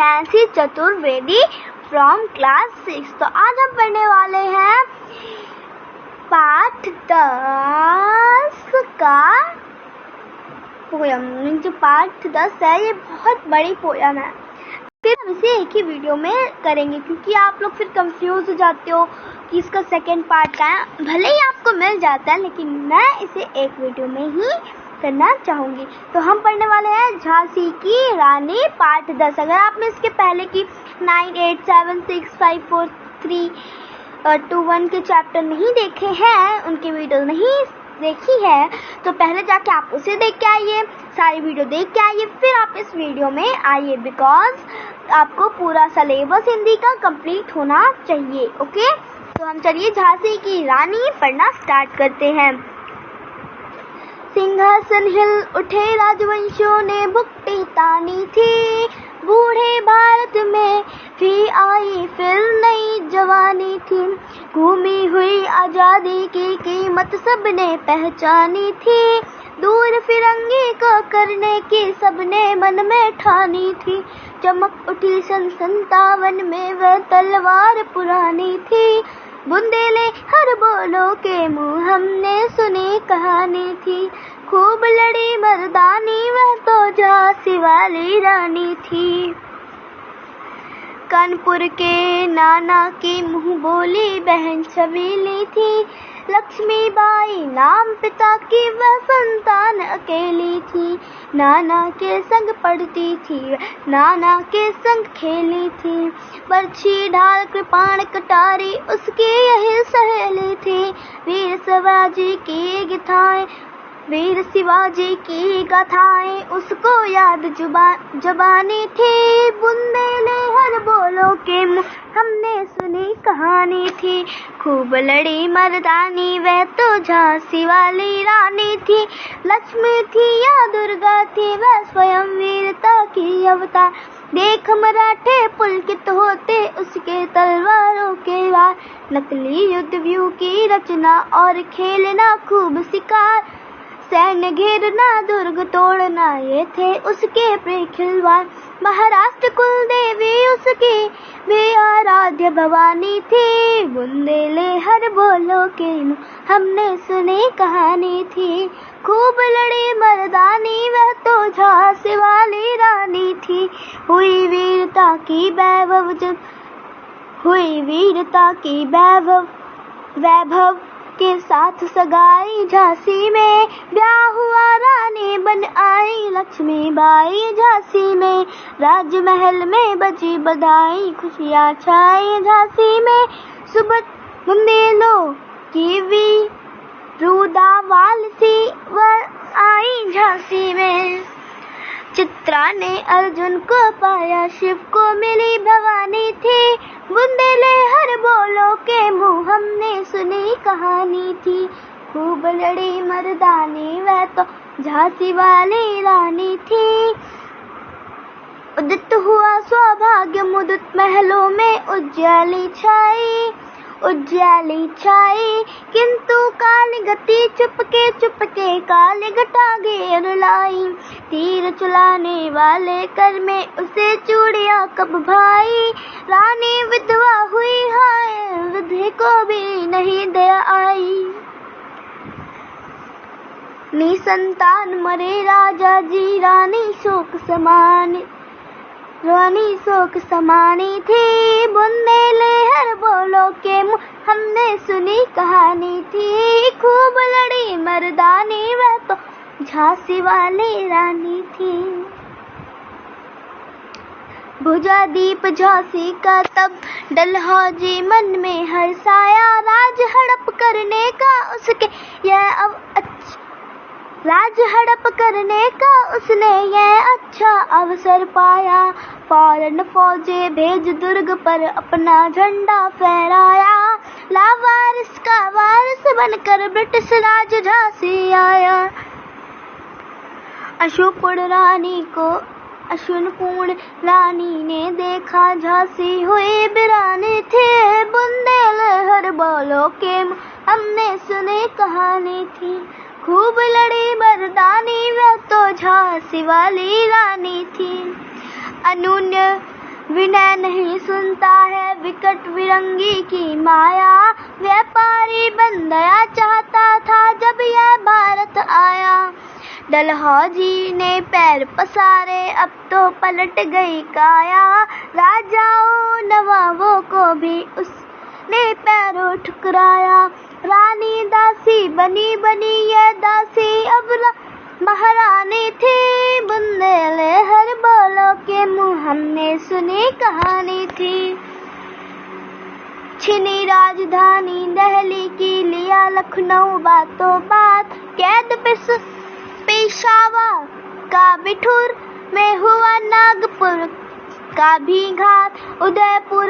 Nancy Chaturvedi from class 6। तो आज हम पढ़ने वाले हैं पाठ 10 का पोयम। जो पाठ 10 है ये बहुत बड़ी पोयम है, फिर हम इसे एक ही वीडियो में करेंगे क्योंकि आप लोग फिर कंफ्यूज हो जाते हो कि इसका सेकंड पार्ट क्या है। भले ही आपको मिल जाता है लेकिन मैं इसे एक वीडियो में ही करना चाहूँगी। तो हम पढ़ने वाले हैं झांसी की रानी पार्ट 10। अगर आपने इसके पहले की 9, 8, 7, 6, 5, 4, 3, 2, 1 के चैप्टर नहीं देखे हैं, उनकी वीडियो नहीं देखी है, तो पहले जाके आप उसे देख के आइए, सारी वीडियो देख के आइए, फिर आप इस वीडियो में आइए बिकॉज आपको पूरा सिलेबस हिंदी का कंप्लीट होना चाहिए। ओके, तो हम चलिए झांसी की रानी पढ़ना स्टार्ट करते हैं। सिंहासन हिल उठे राजवंशों ने भुक्टी तानी थी, बूढ़े भारत में भी आई फिर नई जवानी थी। घूमी हुई आजादी की कीमत सबने पहचानी थी, दूर फिरंगी को करने की सबने मन में ठानी थी। चमक उठी सन 57 में वह तलवार पुरानी थी, बुंदेले हर बोलों के मुँह हमने सुनी कहानी थी। खूब लड़ी मर्दानी वह तो झांसी वाली रानी थी। कानपुर के नाना की मुँह बोली बहन छबीली थी, लक्ष्मीबाई नाम पिता की वह संतान अकेली थी। नाना के संग पढ़ती थी, नाना के संग खेली थी, बरछी ढाल कृपाण कटारी उसकी यही सहेली थी। वीर शिवाजी की गाथाएं उसको याद जुबानी थी, बुंदेले हर बोलों के मुँह हमने सुनी कहानी थी। खूब लड़ी मर्दानी वह तो झांसी वाली रानी थी, लक्ष्मी थी या दुर्गा थी वह स्वयं वीरता की अवतार। देख मराठे पुलकित होते उसके तलवारों के वार, नकली युद्ध व्यू की रचना और खेलना खूब शिकार। सैन्य घेरना दुर्ग तोड़ना ये थे उसके प्रिय खिलवाड़। महाराष्ट्र कुल देवी उसकी वे आराध्य भवानी थी, बुंदेले हर बोलो के हमने सुनी कहानी थी। खूब लड़ी मर्दानी वह तो झांसी वाली रानी थी, हुई वीरता की वैभव के साथ सगाई झांसी में, ब्याह हुआ रानी बन आई लक्ष्मीबाई झांसी में। राजमहल में बजी बधाई खुशियाँ छाई झांसी में, सुबह बुंदेलों की वी रुदावाल सी वह आई झांसी में। चित्रा ने अर्जुन को पाया, शिव को मिली भवानी थी, बुंदेले हर बोलों के मुँह हमने सुनी कहानी थी। खूब लड़ी मर्दानी वह तो झांसी वाली रानी थी। उदित हुआ सौभाग्य मुदित महलों में उज्ज्वली छाई, किंतु काली गति चुपके काली घटा घेर लाई। तीर चलाने वाले कर में उसे चूड़ियाँ कब भाई, रानी विधवा हुई हाय विधि को भी नहीं दया आई। निसंतान मरे राजा जी रानी शोक समानी थी, बुंदेले हर बोलो के मुँह हमने सुनी कहानी थी। खूब लड़ी मर्दानी वह तो झांसी वाली रानी थी। भुजा दीप झांसी का तब डलहौजी मन में हर्षाया, राज हड़प करने का उसने यह अच्छा अवसर पाया। फौरन फौजे भेज दुर्ग पर अपना झंडा फहराया, लावारिस का वारिस बनकर ब्रिटिश राज झांसी आया। अश्विनपूर्ण रानी ने देखा झांसी हुई बिरानी थी, बुंदेले हर बोलो के हमने सुनी कहानी थी। खूब लड़ी मर्दानी वह तो झांसी वाली रानी थी। विनय नहीं सुनता है विकट विरंगी की माया। व्यापारी बन गया चाहता था जब यह भारत आया। डलहौजी ने पैर पसारे अब तो पलट गई काया। राजाओं नवाबों को भी उसने पैरों ठुकराया। रानी दासी बनी बनी यह दासी अब महारानी थी। बुंदेले हर बोलो के मुँह हमने सुनी कहानी थी। छिनी राजधानी दिल्ली की लिया लखनऊ बातों बात। कैद पेशावर का बिठूर में हुआ नागपुर का भी घात। उदयपुर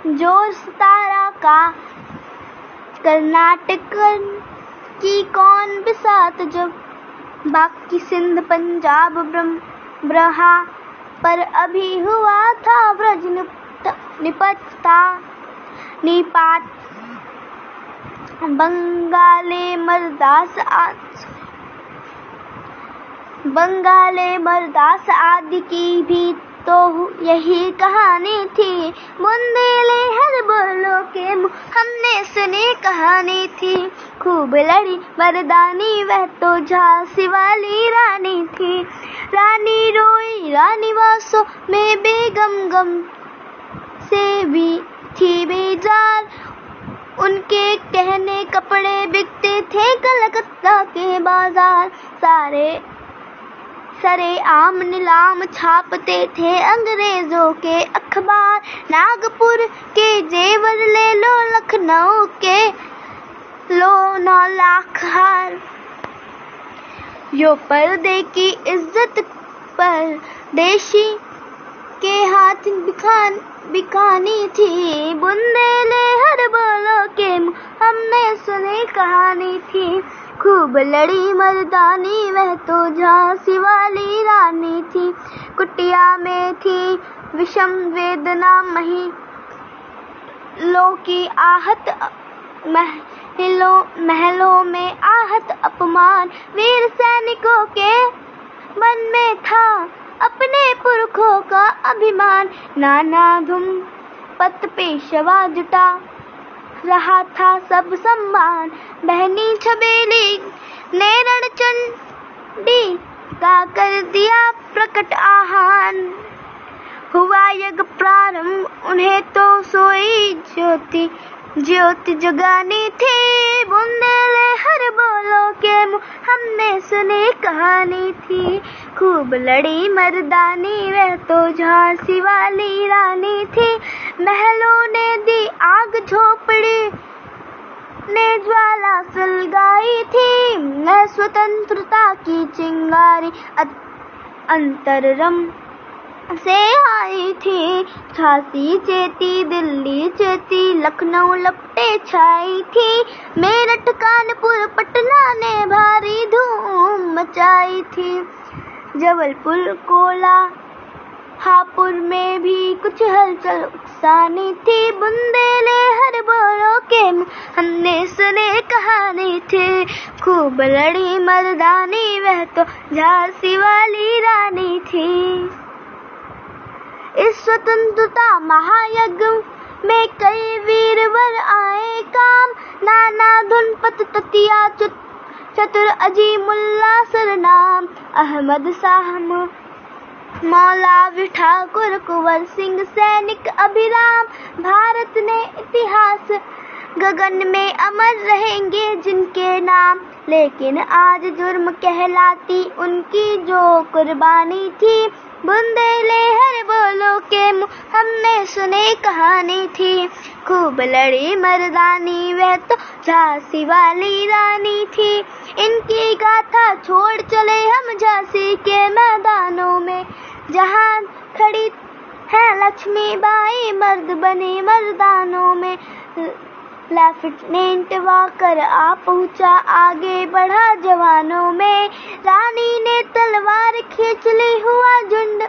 जोर सतारा का कर्नाटक की कौन बिसात। जो बाकी सिंध पंजाब ब्रहा पर अभी हुआ था ब्रज निपात। बंगाले मरदास आदि की भी तो यही कहानी थी। बुंदेले हर बोलो के मुँह हमने सुनी कहानी थी। खूब लड़ी मर्दानी वह तो झांसी वाली रानी थी। रानी रोई रानी वासों में बेगम गम से भी थी बेजार। उनके कहने कपड़े बिकते थे कलकत्ता के बाजार। सरे आम नीलाम छापते थे अंग्रेजों के अखबार। नागपुर के जेवर ले लो लखनऊ के लो 9 लाख हार। यो पर्दे की इज्जत पर देशी के हाथ बिकानी थी। बुंदेले हर बोलो के हमने सुनी कहानी थी। खूब लड़ी मर्दानी वह तो झांसी वाली रानी थी। कुटिया में थी विषम वेदना महलों में आहत अपमान। वीर सैनिकों के मन में था अपने पुरखों का अभिमान। नाना धुम पत पेशवा जुटा रहा था सब सम्मान। बहनी छबेली ने रणचंडी का कर दिया प्रकट आह्वान। हुआ यज्ञ प्रारंभ उन्हें तो सोई ज्योति जगानी थी। बुंदेले हर बोलो के मुँह हमने सुनी कहानी थी। खूब लड़ी मर्दानी वह तो झांसी वाली रानी थी। महलों ने दी आग झोपड़ी ने ज्वाला सुलगाई थी। न स्वतंत्रता की चिंगारी अंतररम से आई थी। झांसी चेती दिल्ली चेती लखनऊ लपटे छाई थी। मेरठ कानपुर पटना ने भारी धूम मचाई थी। जबलपुर कोला हापुर में भी कुछ हलचल उकसानी थी। बुंदेले हर बोलो के हमने सुने कहानी थी। खूब लड़ी मर्दानी वह तो झांसी वाली रानी थी। इस स्वतंत्रता महायज्ञ में कई वीरवर आए काम। नाना धुनपत ततिया चतुर अजीमुल्ला सरनाम। अहमद शाह मौलावी ठाकुर कुंवर सिंह सैनिक अभिराम। भारत ने इतिहास गगन में अमर रहेंगे जिनके नाम। लेकिन आज जुर्म कहलाती उनकी जो कुर्बानी थी। बुंदेले हर बोलो के मुँह हमने सुने कहानी थी। खूब लड़ी मर्दानी वह तो झांसी वाली रानी थी। इनकी गाथा छोड़ चले हम झांसी के मैदानों में। जहाँ खड़ी है लक्ष्मीबाई मर्द बनी मर्दानों में। लेफ्टिनेंट वाकर आ पहुँचा आगे बढ़ा जवानों में। रानी ने तलवार खींच ली हुआ झुंड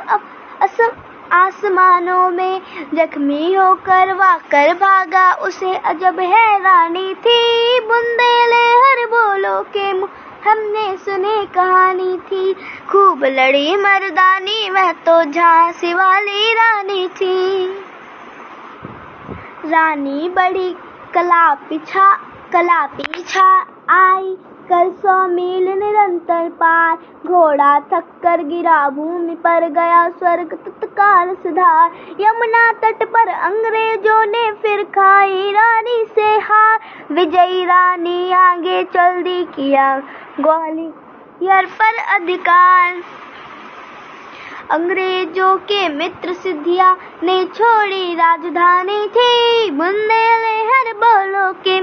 आसमानों में। जख्मी होकर वाकर भागा उसे अजब है रानी थी। बुंदेले हर बोलो के हमने सुनी कहानी थी। खूब लड़ी मर्दानी वह तो झांसी वाली रानी थी। रानी बड़ी कला पीछा आई, कर 100 मील निरंतर पार। घोड़ा थक कर गिरा भूमि पर, गया स्वर्ग तत्काल सुधार। यमुना तट पर अंग्रेजों ने फिर खाई रानी से हार। विजयी रानी आगे चल दी, किया ग्वालियर पर अधिकार। अंग्रेजों के मित्र सिद्धिया ने छोड़ी राजधानी थी। बुंदेलहर बोलो के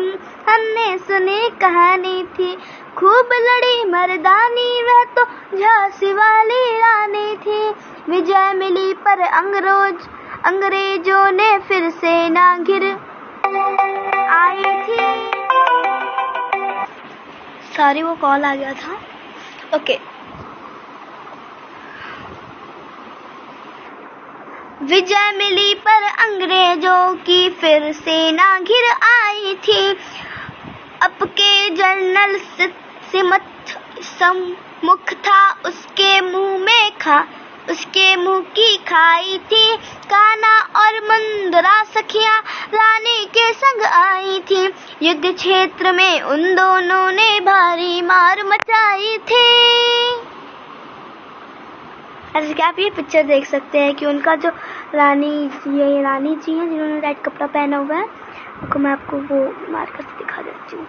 हमने सुनी कहानी थी। खूब लड़ी मर्दानी वह तो झांसी वाली रानी थी। विजय मिली पर अंग्रेजों ने फिर सेना घिर आई थी। सॉरी, वो कॉल आ गया था। ओके। विजय मिली पर अंग्रेजों की फिर सेना घिर आई थी। अब के जनरल सिमत सम्मुख था, उसके मुंह की खाई थी। कान्हा और मंदरा सखियां रानी के संग आई थी। युद्ध क्षेत्र में उन दोनों ने भारी मार मचाई थी। जैसे कि आप ये पिक्चर देख सकते हैं कि उनका जो रानी जी हैं जिन्होंने रेड कपड़ा पहना हुआ है, तो मैं आपको वो मार्कर से दिखा देती हूँ।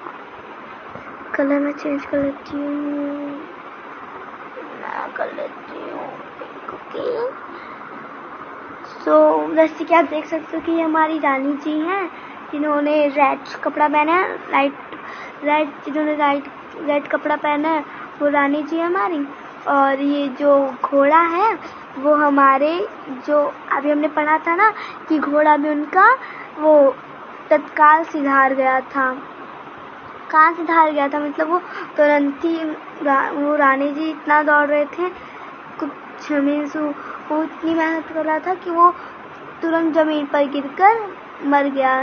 कलर में चेंज कर लेती हूँ, ओके। सो जैसे कि आप देख सकते हो कि हमारी रानी जी हैं जिन्होंने रेड कपड़ा पहना है। जिन्होंने रेड कपड़ा पहना है वो रानी जी है हमारी। और ये जो घोड़ा है वो हमारे, जो अभी हमने पढ़ा था ना कि घोड़ा भी उनका वो तत्काल सिधार गया था। कहाँ सिधार गया था, मतलब वो तुरंत ही वो रानी जी इतना दौड़ रहे थे, कुछ जमीन से वो इतनी मेहनत कर रहा था कि वो तुरंत जमीन पर गिरकर मर गया।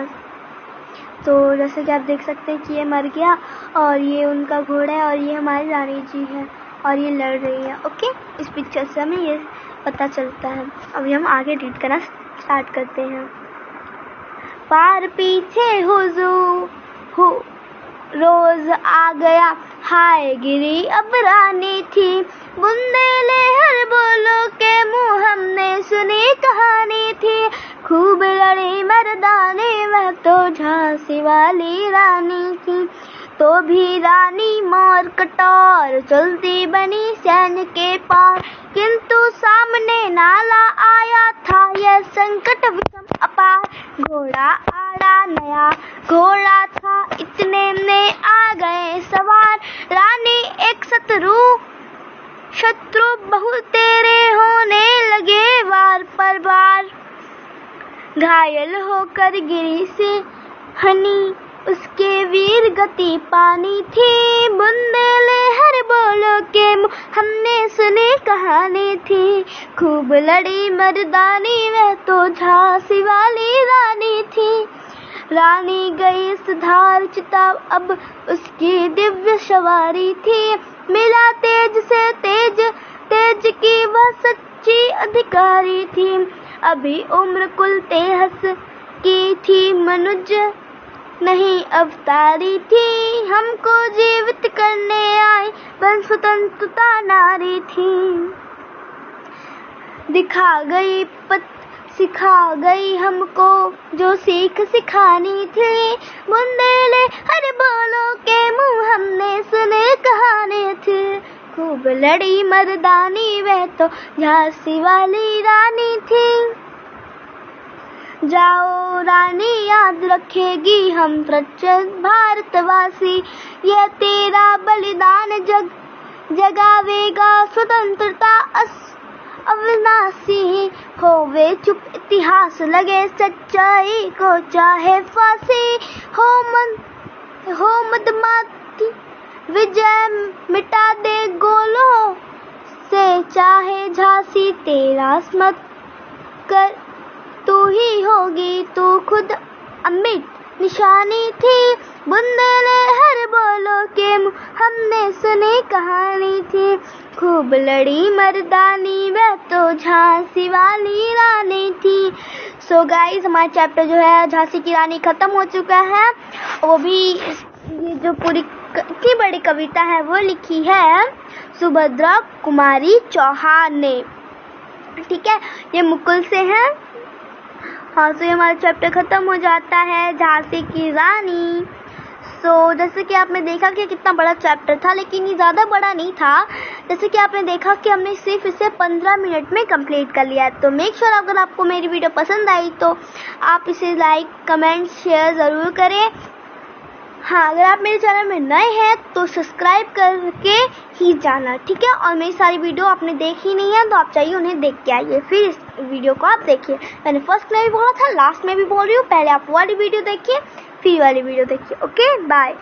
तो जैसे कि आप देख सकते हैं कि ये मर गया और ये उनका घोड़ा है और ये हमारी रानी जी है और ये लड़ रही है। ओके, इस पिक्चर से हमें ये पता चलता है। अभी हम आगे रीड करना स्टार्ट करते हैं। पार पीछे हो रोज आ गया, हाय गिरी अब रानी थी। बुंदेलहर बोलो के मुँह हमने सुनी कहानी थी। खूब लड़ी मर्दानी वह तो झांसी वाली रानी थी। तो भी रानी मार कटार चलती बनी सैन्य के पार। किंतु सामने नाला आया था यह संकट विषम अपार। घोड़ा आड़ा नया घोड़ा था, इतने में आ गए सवार। रानी एक शत्रु बहु तेरे होने लगे वार पर वार। घायल होकर गिरी से हनी, उसके वीर गति पानी थी। बुंदेलहर बोलो के हमने सुनी कहानी थी। खूब लड़ी मर्दानी वह तो झांसी वाली रानी थी। रानी गई सुधार चिता, अब उसकी दिव्य सवारी थी। मिला तेज से तेज की वह सच्ची अधिकारी थी। अभी उम्र कुल 23 की थी, मनुज नहीं अवतारी थी। हमको जीवित करने आई बन स्वतंत्रता नारी थी। सिखा गई हमको जो सीख सिखानी थी। बुंदेलहर बोलो के मुँह हमने सुने कहानी थी। खूब लड़ी मर्दानी वह तो झांसी वाली रानी थी। जाओ रानी याद रखेगी हम प्रत्येक भारतवासी। यह तेरा बलिदान जगावेगा स्वतंत्रता अविनाशी। होवे चुप इतिहास लगे सच्चाई को चाहे फांसी। हो मदमाती विजय मिटा दे गोलों से चाहे झांसी। तेरा स्मत कर तू ही होगी, तू खुद अमिट निशानी थी। बुंदेले हर बोलो के मुँह हमने सुनी कहानी थी, खूब लड़ी मर्दानी वह तो झांसी वाली रानी थी। सो गाइस, हमारा चैप्टर जो है झांसी की रानी खत्म हो चुका है। वो भी ये जो पूरी इतनी बड़ी कविता है वो लिखी है सुभद्रा कुमारी चौहान ने, ठीक है। ये मुकुल से है। हाँ, तो ये हमारा चैप्टर खत्म हो जाता है झांसी की रानी। सो जैसे कि आपने देखा कि कितना बड़ा चैप्टर था, लेकिन ये ज़्यादा बड़ा नहीं था। जैसे कि आपने देखा कि हमने सिर्फ इसे 15 मिनट में कंप्लीट कर लिया है। तो मेक श्योर अगर आपको मेरी वीडियो पसंद आई तो आप इसे लाइक, कमेंट, शेयर ज़रूर करें। हाँ, अगर आप मेरे चैनल में नए हैं तो सब्सक्राइब करके ही जाना, ठीक है। और मेरी सारी वीडियो आपने देखी नहीं है तो आप चाहिए उन्हें देख के आइए, फिर इस वीडियो को आप देखिए। मैंने फर्स्ट में भी बोला था, लास्ट में भी बोल रही हूँ, पहले आप वाली वीडियो देखिए, फिर वाली वीडियो देखिए। Okay, bye.